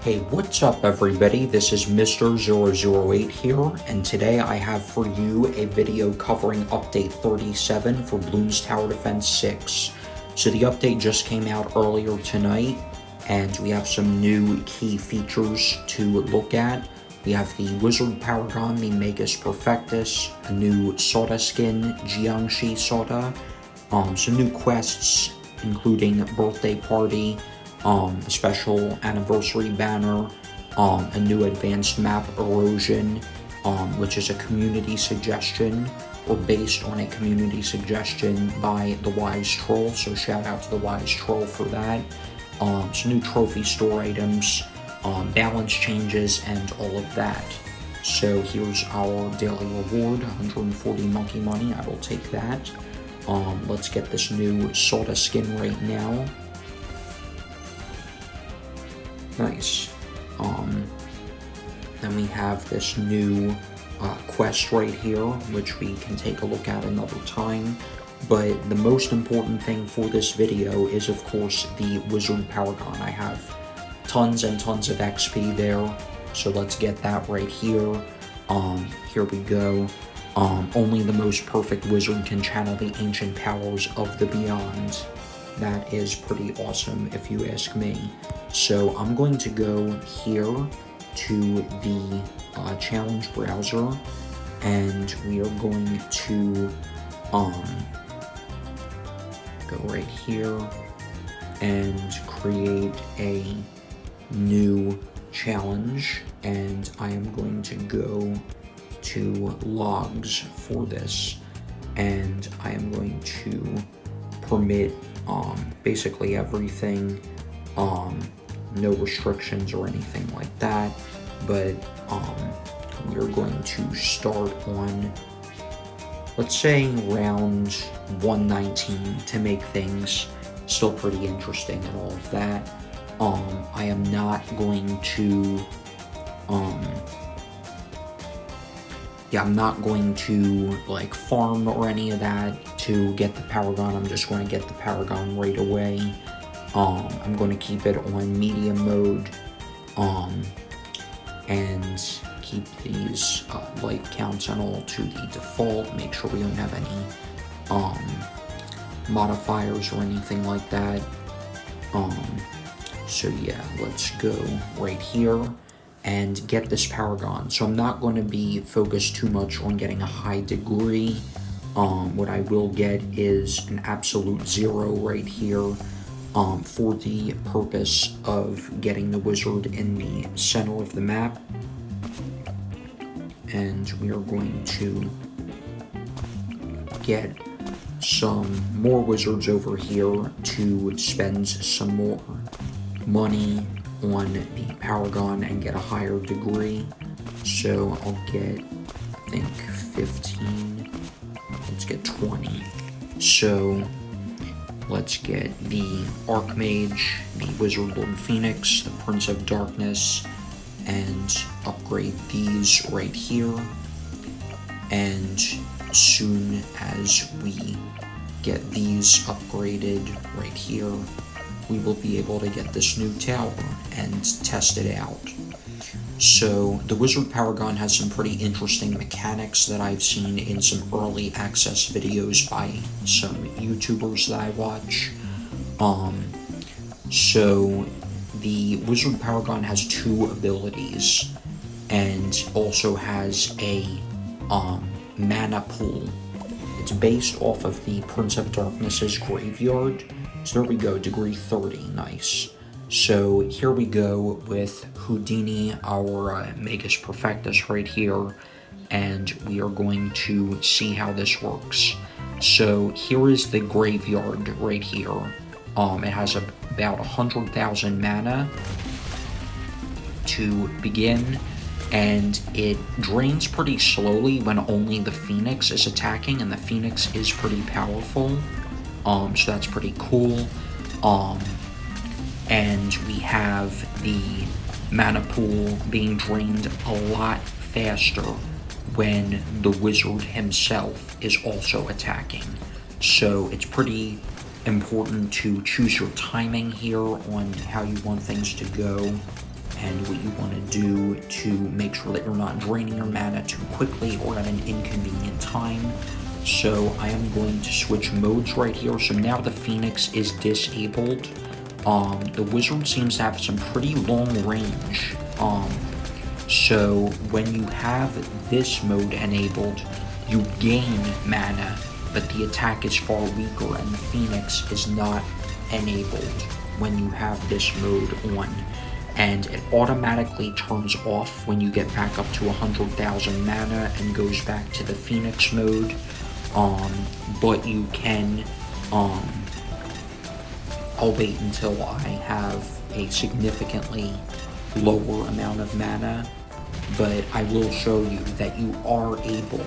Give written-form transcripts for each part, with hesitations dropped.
Hey, what's up everybody? This is Mr. 008 here, and today I have for you a video covering update 37 for Bloons Tower Defense 6. So the update just came out earlier tonight, and we have some new key features to look at. We have the Wizard Paragon, the Magus Perfectus, a new Soda skin, Jiangshi Soda, some new quests, including Birthday Party, a special anniversary banner, a new advanced map erosion, which is a community suggestion, or based on a community suggestion by the Wise Troll, so shout out to the Wise Troll for that. Some new trophy store items, balance changes, and all of that. So here's our daily reward, 140 monkey money, I will take that. Let's get this new Soda skin right now. Nice. Then we have this new quest right here, which we can take a look at another time. But the most important thing for this video is, of course, the Wizard Paragon. I have tons and tons of XP there, so let's get that right here. Here we go. Only the most perfect wizard can channel the ancient powers of the beyond. That is pretty awesome, if you ask me. So I'm going to go here to the challenge browser, and we are going to go right here and create a new challenge, and I am going to go to logs for this, and I am going to permit basically everything, no restrictions or anything like that, but we're going to start on, let's say, round 119 to make things still pretty interesting and all of that. I am not going to I'm not going to like farm or any of that to get the Paragon. I'm just going to get the Paragon right away. I'm going to keep it on medium mode, and keep these life counts and all to the default. Make sure we don't have any modifiers or anything like that. So yeah, let's go right here and get this Paragon. So I'm not going to be focused too much on getting a high degree. What I will get is an absolute 0 right here, for the purpose of getting the wizard in the center of the map. And we are going to get some more wizards over here to spend some more money on the Paragon and get a higher degree. So I'll get, I think, 15. Let's get 20. So let's get the Archmage, the Wizard Lord Phoenix, the Prince of Darkness, and upgrade these right here. And as soon as we get these upgraded right here, we will be able to get this new tower and test it out. So the Wizard Paragon has some pretty interesting mechanics that I've seen in some early access videos by some YouTubers that I watch. So the Wizard Paragon has 2 abilities, and also has a mana pool. It's based off of the Prince of Darkness's graveyard. So there we go, degree 30, nice. So here we go with Houdini, our Magus Perfectus right here, and we are going to see how this works. So here is the graveyard right here. It has about 100,000 mana to begin, and it drains pretty slowly when only the Phoenix is attacking, and the Phoenix is pretty powerful. So that's pretty cool. And we have the mana pool being drained a lot faster when the wizard himself is also attacking. So it's pretty important to choose your timing here on how you want things to go, and what you want to do to make sure that you're not draining your mana too quickly or at an inconvenient time. So I am going to switch modes right here. So now the Phoenix is disabled. The Wizard seems to have some pretty long range. So when you have this mode enabled, you gain mana, but the attack is far weaker, and the Phoenix is not enabled when you have this mode on. And it automatically turns off when you get back up to 100,000 mana and goes back to the Phoenix mode. But you can, I'll wait until I have a significantly lower amount of mana, but I will show you that you are able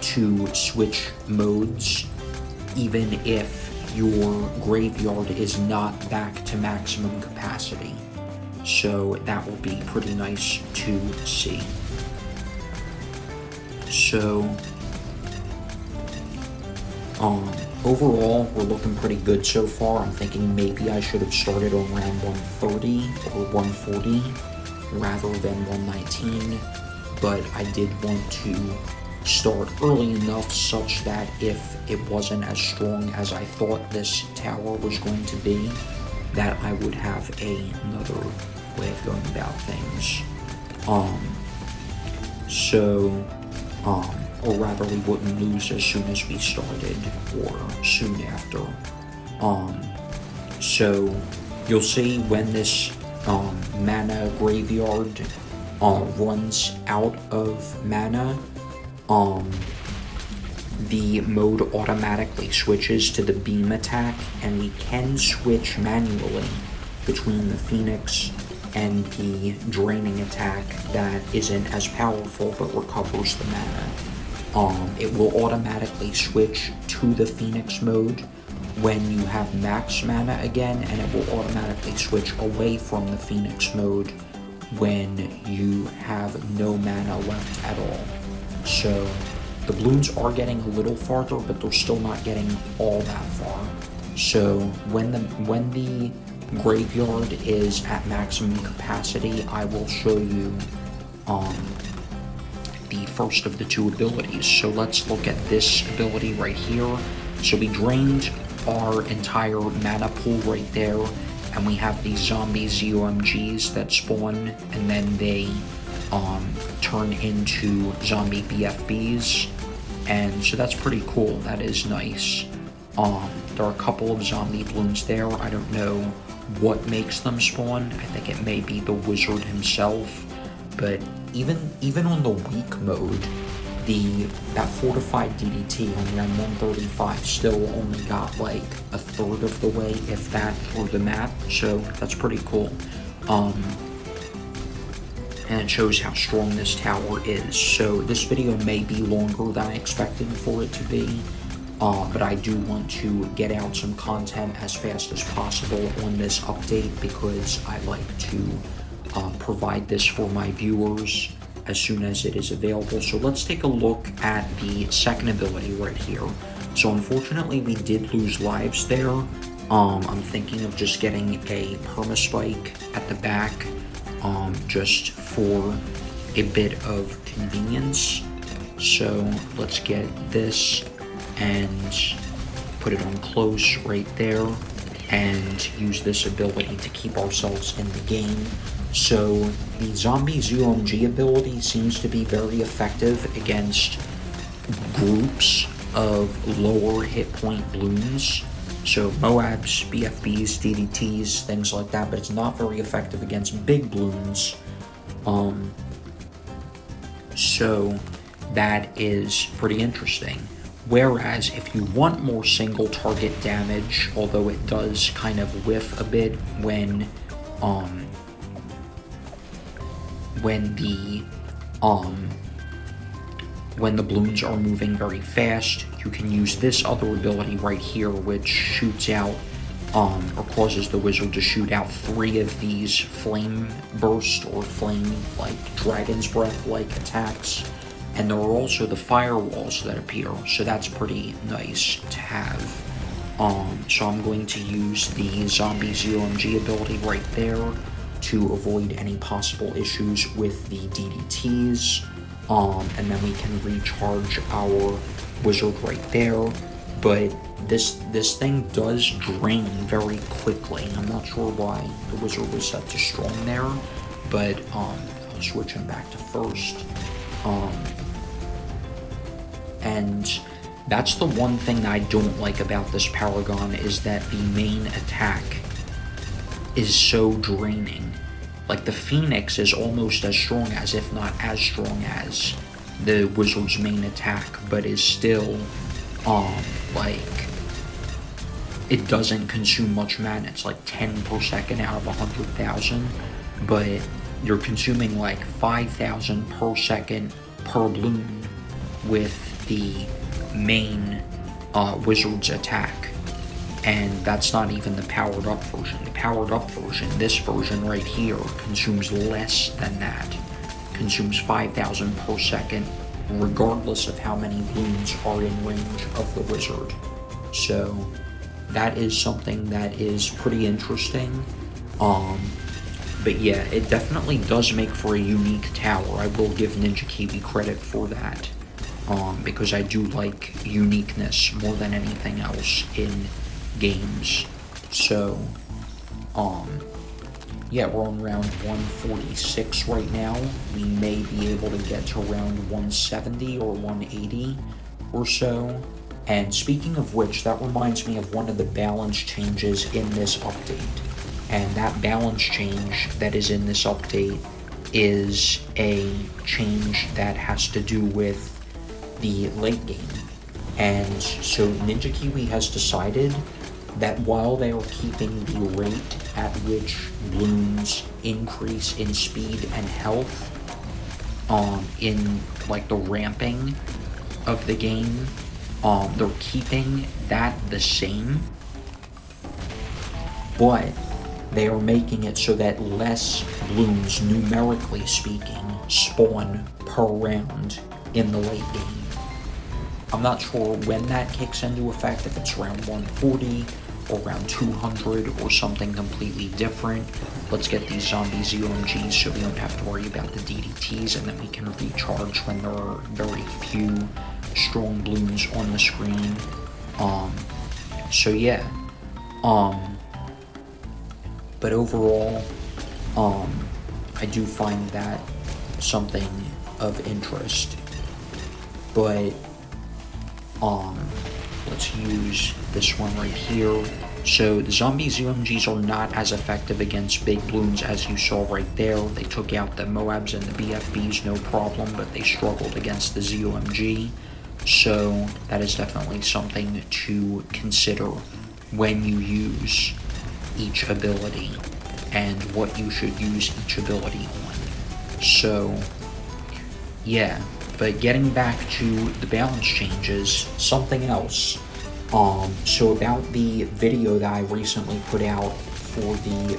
to switch modes even if your graveyard is not back to maximum capacity. So that will be pretty nice to see. So overall, we're looking pretty good so far. I'm thinking maybe I should have started on round 130 or 140 rather than 119, but I did want to start early enough such that if it wasn't as strong as I thought this tower was going to be, that I would have another way of going about things. Or rather we wouldn't lose as soon as we started or soon after. So you'll see when this mana graveyard runs out of mana, the mode automatically switches to the beam attack, and we can switch manually between the Phoenix and the draining attack that isn't as powerful but recovers the mana. It will automatically switch to the Phoenix mode when you have max mana again, and it will automatically switch away from the Phoenix mode when you have no mana left at all. So the Bloons are getting a little farther, but they're still not getting all that far. So when the graveyard is at maximum capacity, I will show you the first of the two abilities. So let's look at this ability right here. So we drained our entire mana pool right there, and we have these zombie ZOMGs that spawn, and then they turn into zombie BFBs, and so that's pretty cool. That is nice. There are a couple of zombie Bloons there. I don't know what makes them spawn. I think it may be the Wizard himself, but even on the weak mode, that fortified DDT on round 135 still only got like a third of the way, if that, through the map, so that's pretty cool. And it shows how strong this tower is. So this video may be longer than I expected for it to be, but I do want to get out some content as fast as possible on this update because I like to provide this for my viewers as soon as it is available. So let's take a look at the second ability right here. So unfortunately we did lose lives there. I'm thinking of just getting a permaspike at the back, just for a bit of convenience. So let's get this and put it on close right there and use this ability to keep ourselves in the game. So the zombie ZOMG ability seems to be very effective against groups of lower hit point Bloons. So Moabs, BFBs, DDTs, things like that, but it's not very effective against big Bloons. So that is pretty interesting. Whereas if you want more single target damage, although it does kind of whiff a bit when the Bloons are moving very fast, you can use this other ability right here, which shoots out, or causes the Wizard to shoot out 3 of these flame burst or flame, like dragon's breath like attacks. And there are also the firewalls that appear, so that's pretty nice to have. So I'm going to use the zombie ZOMG ability right there to avoid any possible issues with the DDTs. And then we can recharge our wizard right there. But this thing does drain very quickly. I'm not sure why the wizard was set to strong there, but I'll switch him back to first. And that's the one thing that I don't like about this Paragon, is that the main attack is so draining. Like, the Phoenix is almost as strong as, if not as strong as, the wizard's main attack, but is still, like, it doesn't consume much mana. It's like 10 per second out of 100,000, but you're consuming like 5,000 per second per bloon with the main wizard's attack. And that's not even the powered up version. The powered up version, this version right here, consumes less than that. Consumes 5,000 per second, regardless of how many bloons are in range of the wizard. So that is something that is pretty interesting. But yeah, it definitely does make for a unique tower. I will give Ninja Kiwi credit for that. Because I do like uniqueness more than anything else in games. So, yeah, we're on round 146 right now. We may be able to get to round 170 or 180 or so. And speaking of which, that reminds me of one of the balance changes in this update. And that balance change that is in this update is a change that has to do with the late game. And so Ninja Kiwi has decided that while they are keeping the rate at which bloons increase in speed and health in like the ramping of the game, they're keeping that the same, but they are making it so that less bloons, numerically speaking, spawn per round in the late game. I'm not sure when that kicks into effect, if it's around 140 or around 200 or something completely different. Let's get these zombie ZOMGs so we don't have to worry about the DDTs, and then we can recharge when there are very few strong bloons on the screen. So yeah. But overall, I do find that something of interest. But let's use this one right here. So the zombie ZOMGs are not as effective against big bloons as you saw right there. They took out the Moabs and the BFBs no problem, but they struggled against the ZOMG. So that is definitely something to consider when you use each ability and what you should use each ability on. So yeah. But getting back to the balance changes, something else. So about the video that I recently put out for the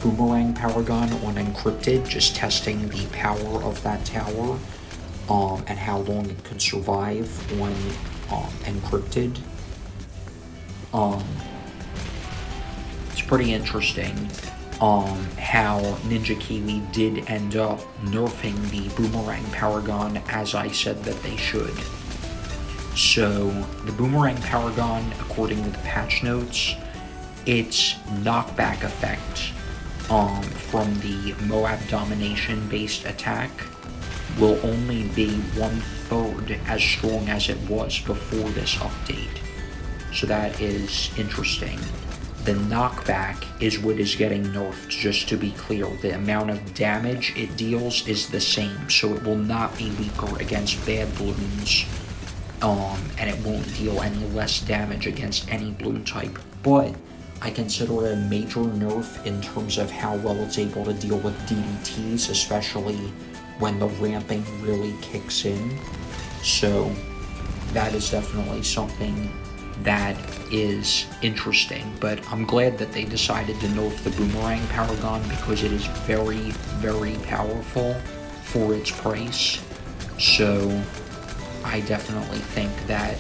Boomerang Paragon on Encrypted, just testing the power of that tower, and how long it could survive on Encrypted. It's pretty interesting. How Ninja Kiwi did end up nerfing the Boomerang Paragon as I said that they should. So, the Boomerang Paragon, according to the patch notes, its knockback effect from the Moab Domination based attack will only be 1/3 as strong as it was before this update. So that is interesting. The knockback is what is getting nerfed, just to be clear. The amount of damage it deals is the same, so it will not be weaker against bad bloons, and it won't deal any less damage against any bloon type. But I consider it a major nerf in terms of how well it's able to deal with DDTs, especially when the ramping really kicks in. So that is definitely something that is interesting, but I'm glad that they decided to nerf the Boomerang Paragon because it is very, very powerful for its price. So I definitely think that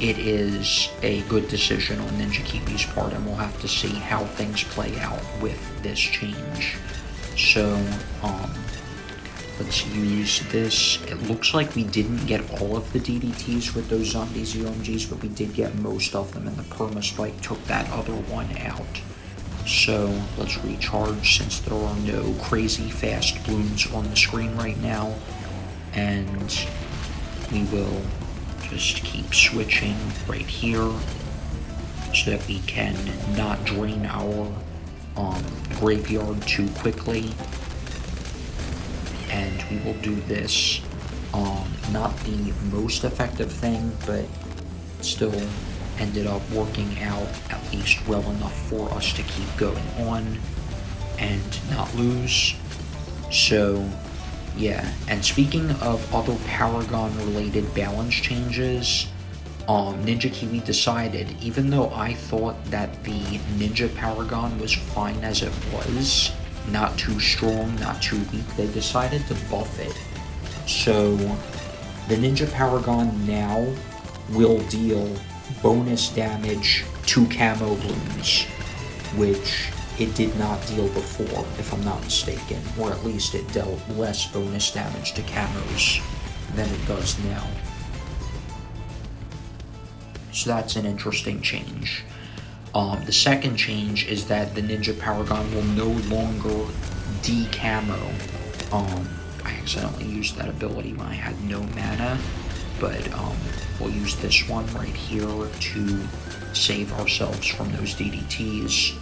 it is a good decision on Ninja Kiwi's part, and we'll have to see how things play out with this change. So, let's use this. It looks like we didn't get all of the DDTs with those zombie ZOMGs, but we did get most of them, and the Perma Spike took that other one out. So let's recharge since there are no crazy fast balloons on the screen right now, and we will just keep switching right here so that we can not drain our graveyard too quickly. And we will do this, not the most effective thing, but still ended up working out at least well enough for us to keep going on and not lose. So yeah, and speaking of other Paragon related balance changes, Ninja Kiwi decided, even though I thought that the Ninja Paragon was fine as it was, not too strong, not too weak, they decided to buff it. So the Ninja Paragon now will deal bonus damage to camo balloons, which it did not deal before, if I'm not mistaken, or at least it dealt less bonus damage to camos than it does now. So that's an interesting change. The second change is that the Ninja Paragon will no longer de-camo. I accidentally used that ability when I had no mana, but we'll use this one right here to save ourselves from those DDTs.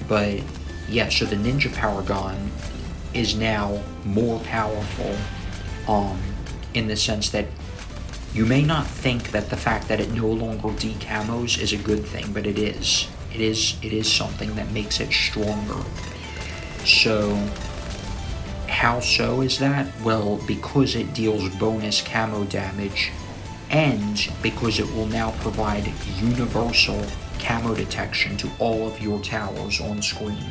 But yeah, so the Ninja Paragon is now more powerful in the sense that you may not think that the fact that it no longer decamos is a good thing, but it is. It is something that makes it stronger. So how so is that? Well, because it deals bonus camo damage, and because it will now provide universal camo detection to all of your towers on screen,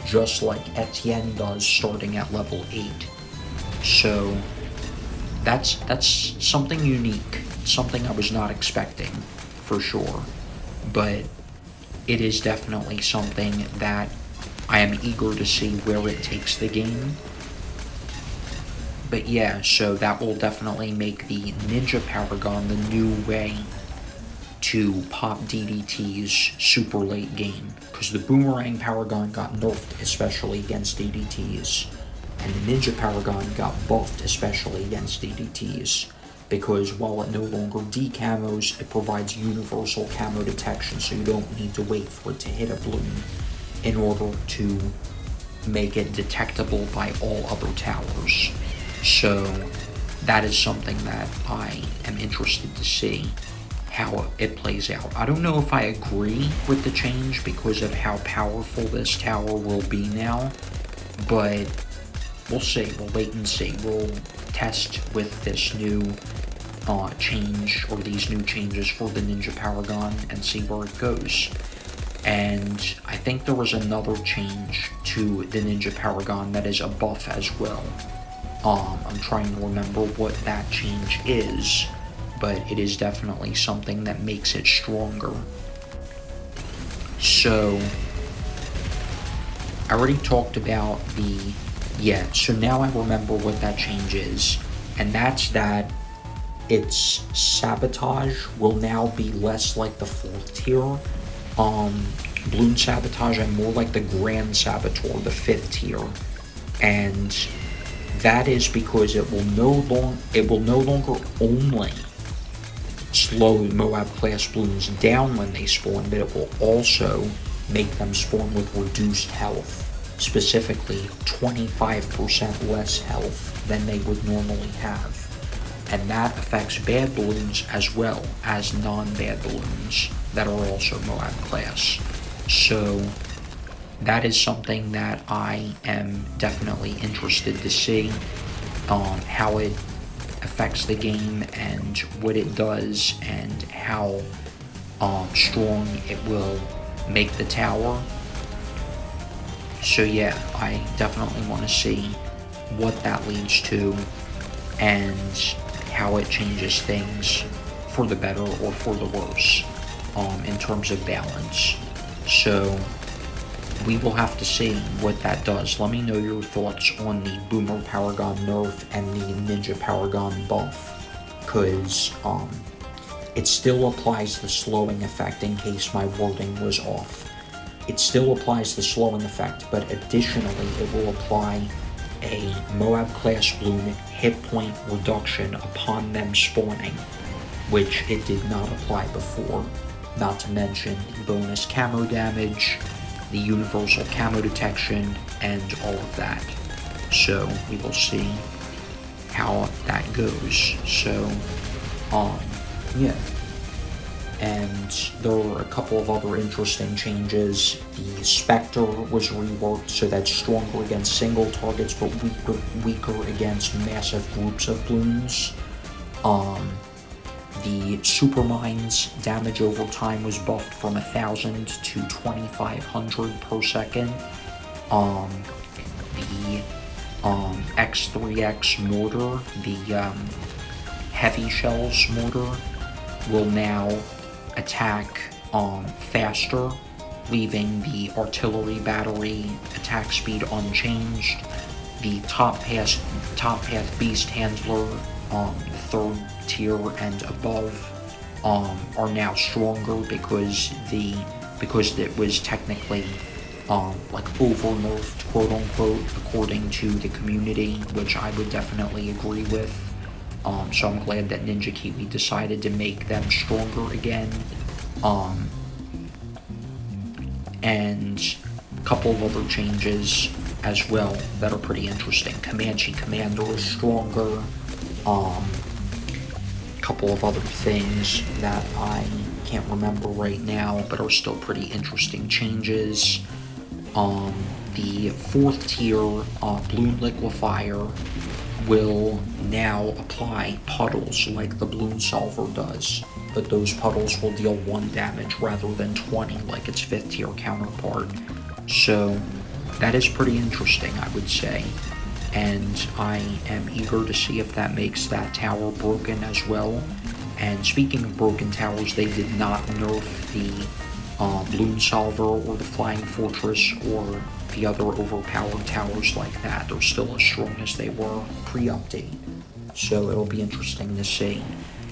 just like Etienne does starting at level 8. So that's something unique, something I was not expecting, for sure. But it is definitely something that I am eager to see where it takes the game. But yeah, so that will definitely make the Ninja Paragon the new way to pop DDTs super late game, because the Boomerang Paragon got nerfed, especially against DDTs, and the Ninja Paragon got buffed, especially against DDTs, because while it no longer decamos, it provides universal camo detection, so you don't need to wait for it to hit a balloon in order to make it detectable by all other towers. So that is something that I am interested to see how it plays out. I don't know if I agree with the change because of how powerful this tower will be now, but we'll see. We'll wait and see. We'll test with this new change, or these new changes for the Ninja Paragon, and see where it goes. And I think there was another change to the Ninja Paragon that is a buff as well. I'm trying to remember what that change is, but it is definitely something that makes it stronger. So I already talked about so now I remember what that change is, and that's that its sabotage will now be less like the 4th tier Bloons Sabotage, and more like the Grand Saboteur, the 5th tier. And that is because it will no longer only slow Moab class balloons down when they spawn, but it will also make them spawn with reduced health, specifically 25% less health than they would normally have. And that affects bad balloons as well as non-bad balloons that are also Moab class. So that is something that I am definitely interested to see, how it affects the game and what it does and how strong it will make the tower. So yeah, I definitely want to see what that leads to and how it changes things for the better or for the worse in terms of balance. So we will have to see what that does. Let me know your thoughts on the Boomer Paragon nerf and the Ninja Paragon buff, because it still applies the slowing effect, in case my wording was off. It still applies the slowing effect, but additionally it will apply a Moab class Bloon hit point reduction upon them spawning, which it did not apply before. Not to mention the bonus camo damage, the universal camo detection, and all of that. So we will see how that goes. So yeah. And there are a couple of other interesting changes. The Spectre was reworked so that's stronger against single targets but weaker against massive groups of Bloons. The Supermine's damage over time was buffed from 1,000 to 2,500 per second. The X3X mortar, the heavy shells mortar, will now attack faster, leaving the artillery battery attack speed unchanged. The top path beast handler, third tier and above, are now stronger because it was technically like over nerfed, quote unquote, according to the community, which I would definitely agree with. So I'm glad that Ninja Kiwi decided to make them stronger again. And a couple of other changes as well that are pretty interesting. Comanche Commander is stronger. Couple of other things that I can't remember right now, but are still pretty interesting changes. The 4th tier Bloon Liquefier will now apply puddles like the Bloon Solver does, but those puddles will deal 1 damage rather than 20 like its 5th tier counterpart. So that is pretty interesting, I would say, and I am eager to see if that makes that tower broken as well. And speaking of broken towers, they did not nerf the Bloon Solver or the Flying Fortress or the other overpowered towers like that. They're still as strong as they were pre-update, so it'll be interesting to see.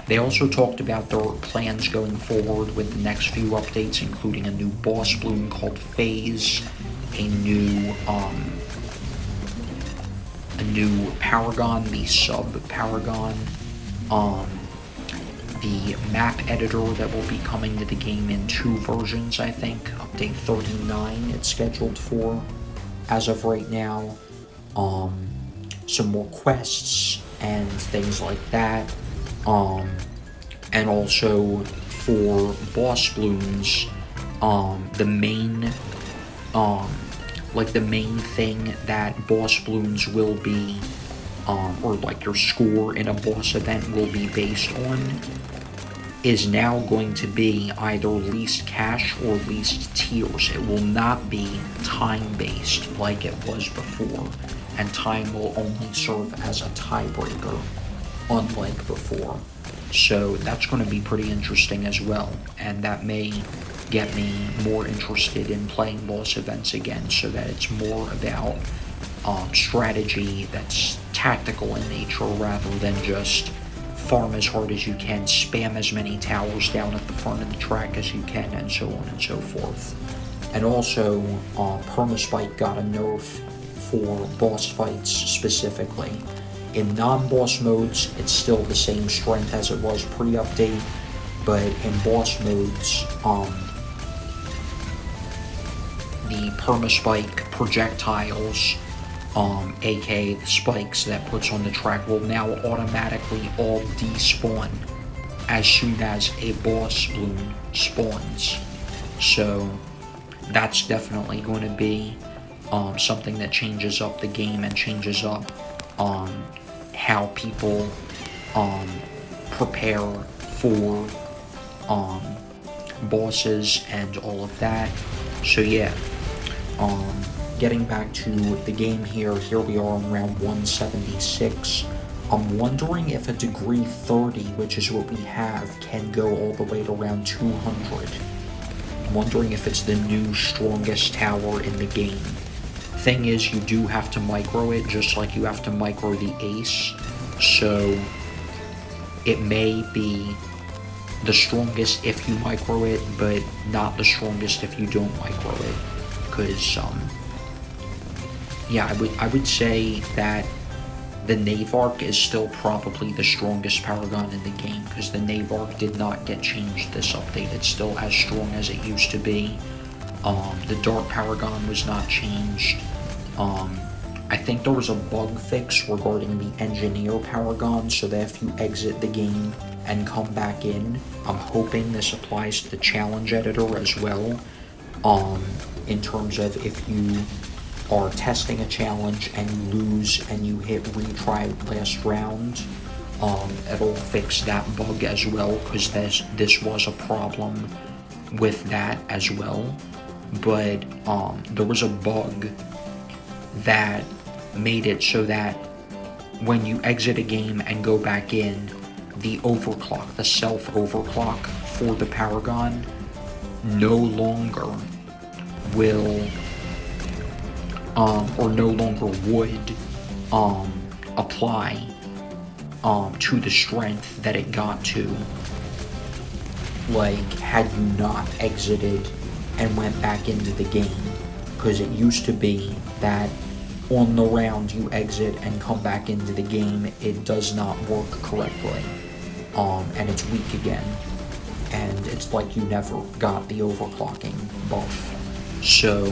They also talked about their plans going forward with the next few updates, including a new boss Bloon called Phase, a new Paragon, the Sub Paragon, the map editor that will be coming to the game in 2 versions, I think. Update 39 it's scheduled for, as of right now. Some more quests and things like that. And also for boss Bloons, the main thing that boss Bloons will be, or like your score in a boss event will be based on, is now going to be either least cash or least tiers. It will not be time-based like it was before, and time will only serve as a tiebreaker, unlike before. So that's going to be pretty interesting as well, and that may get me more interested in playing boss events again, so that it's more about strategy that's tactical in nature rather than just farm as hard as you can, spam as many towers down at the front of the track as you can, and so on and so forth. And also, Permaspike got a nerf for boss fights specifically. In non-boss modes, it's still the same strength as it was pre-update, but in boss modes, the Permaspike projectiles, aka the spikes that puts on the track, will now automatically all despawn as soon as a boss Bloon spawns. So that's definitely going to be something that changes up the game and changes up how people prepare for bosses and all of that. So yeah, getting back to the game here we are on round 176. I'm wondering if a degree 30, which is what we have, can go all the way to around 200. I'm wondering if it's the new strongest tower in the game. Thing is, you do have to micro it, just like you have to micro the Ace, so it may be the strongest if you micro it, but not the strongest if you don't micro it, because, yeah, I would say that the Navark is still probably the strongest Paragon in the game, because the Navark did not get changed this update. It's still as strong as it used to be. The Dark Paragon was not changed. I think there was a bug fix regarding the Engineer Paragon, so that if you exit the game and come back in, I'm hoping this applies to the challenge editor as well, in terms of if you are testing a challenge and you lose and you hit retry last round, it'll fix that bug as well, because this was a problem with that as well. But there was a bug that made it so that when you exit a game and go back in, the overclock, the self-overclock for the Paragon no longer will, or no longer would, apply to the strength that it got to, like, had you not exited and went back into the game. Because it used to be that on the round you exit and come back into the game, it does not work correctly, and it's weak again, and it's like you never got the overclocking buff. So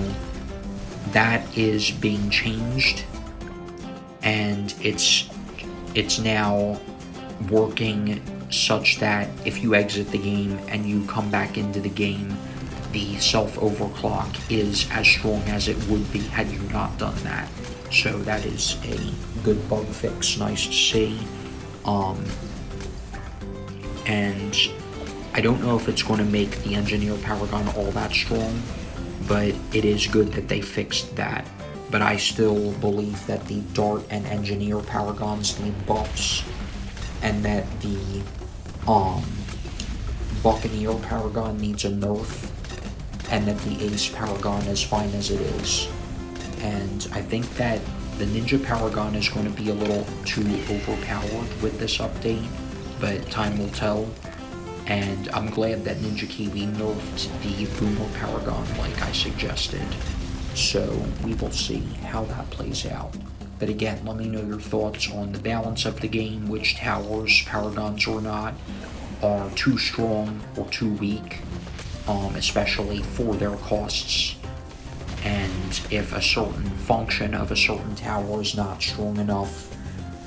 that is being changed, and it's now working such that if you exit the game and you come back into the game, the self-overclock is as strong as it would be had you not done that. So that is a good bug fix, nice to see. And I don't know if it's going to make the Engineer Paragon all that strong, but it is good that they fixed that. But I still believe that the Dart and Engineer Paragons need buffs, and that the Buccaneer Paragon needs a nerf, and that the Ace Paragon is fine as it is. And I think that the Ninja Paragon is going to be a little too overpowered with this update, but time will tell. And I'm glad that Ninja Kiwi nerfed the Boomer Paragon like I suggested. So we will see how that plays out. But again, let me know your thoughts on the balance of the game, which towers, Paragons or not, are too strong or too weak, especially for their costs. And if a certain function of a certain tower is not strong enough,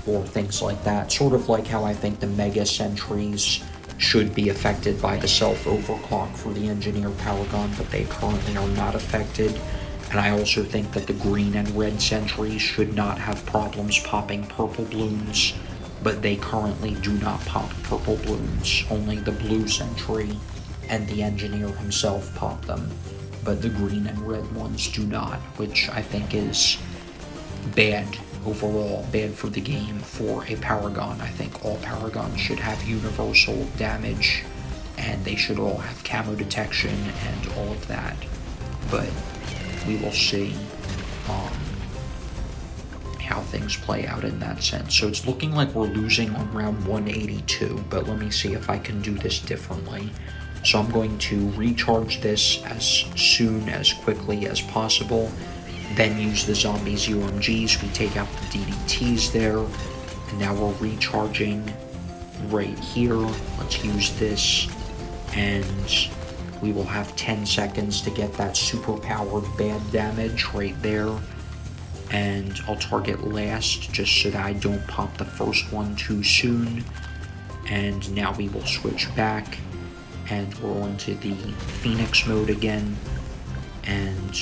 or things like that. Sort of like how I think the Mega Sentries should be affected by the self-overclock for the Engineer Paragon, but they currently are not affected. And I also think that the green and red sentries should not have problems popping purple bloons, but they currently do not pop purple bloons. Only the blue sentry and the engineer himself pop them, but the green and red ones do not, which I think is bad overall, bad for the game for a Paragon. I think all Paragons should have universal damage, and they should all have camo detection and all of that, but we will see how things play out in that sense. So it's looking like we're losing on round 182, but let me see if I can do this differently. So I'm going to recharge this as soon, as quickly as possible, then use the zombies UMGs. We take out the DDTs there, and now we're recharging right here. Let's use this, and we will have 10 seconds to get that super powered bad damage right there. And I'll target last just so that I don't pop the first one too soon. And now we will switch back and roll into the Phoenix mode again. And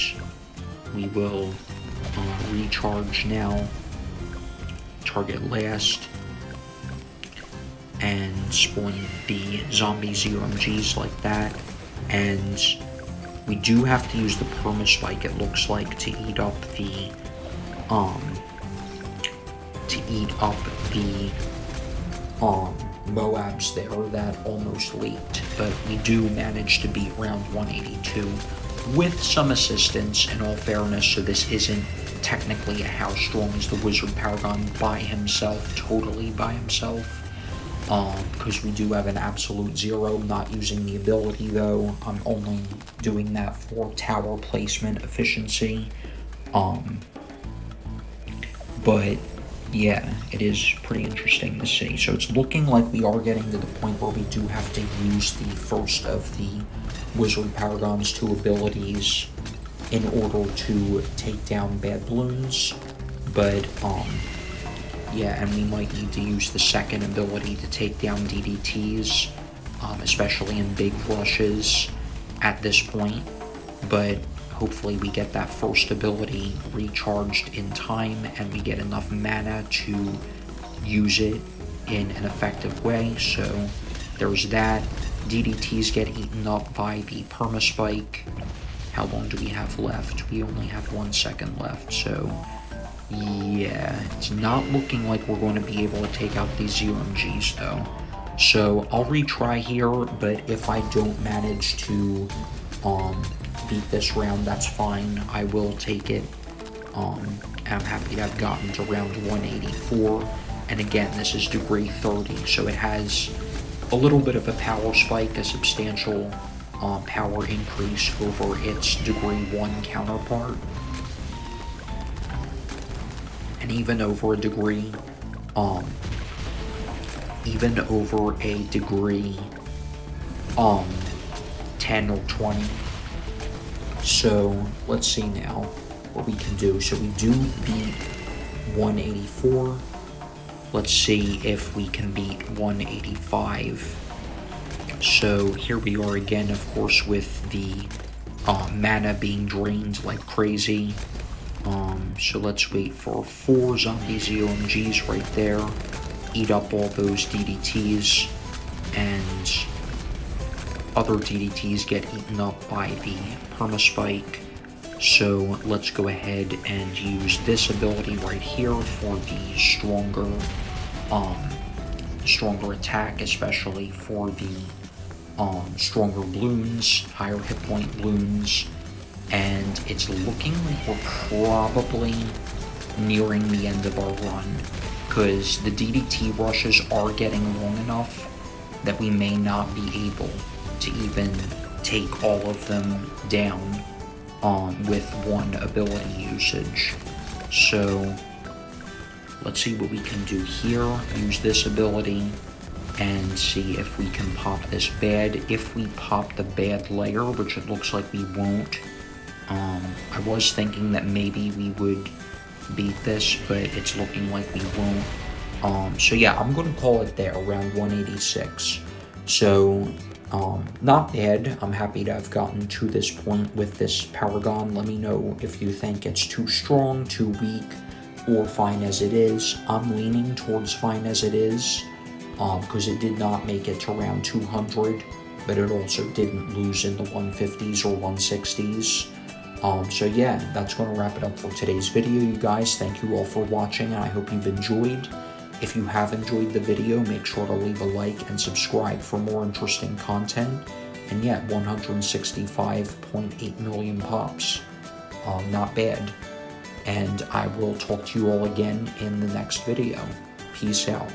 we will recharge now, target last, and spawn the zombies UMGs like that. And we do have to use the perma spike, it looks like, to eat up the eat up the Moabs there that almost leaked, but we do manage to beat round 182 with some assistance, in all fairness, so this isn't technically a how strong is the Wizard Paragon by himself, totally by himself, because we do have an absolute 0. I'm not using the ability though, I'm only doing that for tower placement efficiency, but yeah, it is pretty interesting to see. So it's looking like we are getting to the point where we do have to use the first of the Wizard Paragon's 2 abilities in order to take down bad balloons. But, yeah, and we might need to use the second ability to take down DDTs, especially in big rushes at this point. But hopefully we get that first ability recharged in time and we get enough mana to use it in an effective way. So there's that. DDTs get eaten up by the Permaspike. How long do we have left? We only have 1 second left, so yeah, it's not looking like we're going to be able to take out these UMGs though. So I'll retry here, but if I don't manage to beat this round, that's fine. I will take it. I'm happy to have gotten to round 184. And again, this is degree 30, so it has a little bit of a power spike, a substantial power increase over its degree 1 counterpart. And even over a degree, 10 or 20. So let's see now what we can do. So we do beat 184. Let's see if we can beat 185. So here we are again, of course, with the mana being drained like crazy. So let's wait for 4 zombies UMGs right there. Eat up all those DDTs, and other DDTs get eaten up by the Permaspike. So let's go ahead and use this ability right here for the stronger attack, especially for the stronger balloons, higher hit point balloons. And it's looking like we're probably nearing the end of our run, because the DDT rushes are getting long enough that we may not be able to even take all of them down with 1 ability usage. So let's see what we can do here. Use this ability and see if we can pop this bad. If we pop the bad layer, which it looks like we won't, I was thinking that maybe we would beat this, but it's looking like we won't. So yeah, I'm going to call it there, around 186. So, not bad. I'm happy to have gotten to this point with this Paragon. Let me know if you think it's too strong, too weak, or fine as it is. I'm leaning towards fine as it is, because it did not make it to round 200, but it also didn't lose in the 150s or 160s. So yeah, that's going to wrap it up for today's video, you guys. Thank you all for watching, and I hope you've enjoyed. If you have enjoyed the video, make sure to leave a like and subscribe for more interesting content. And yeah, 165.8 million pops. Not bad. And I will talk to you all again in the next video. Peace out.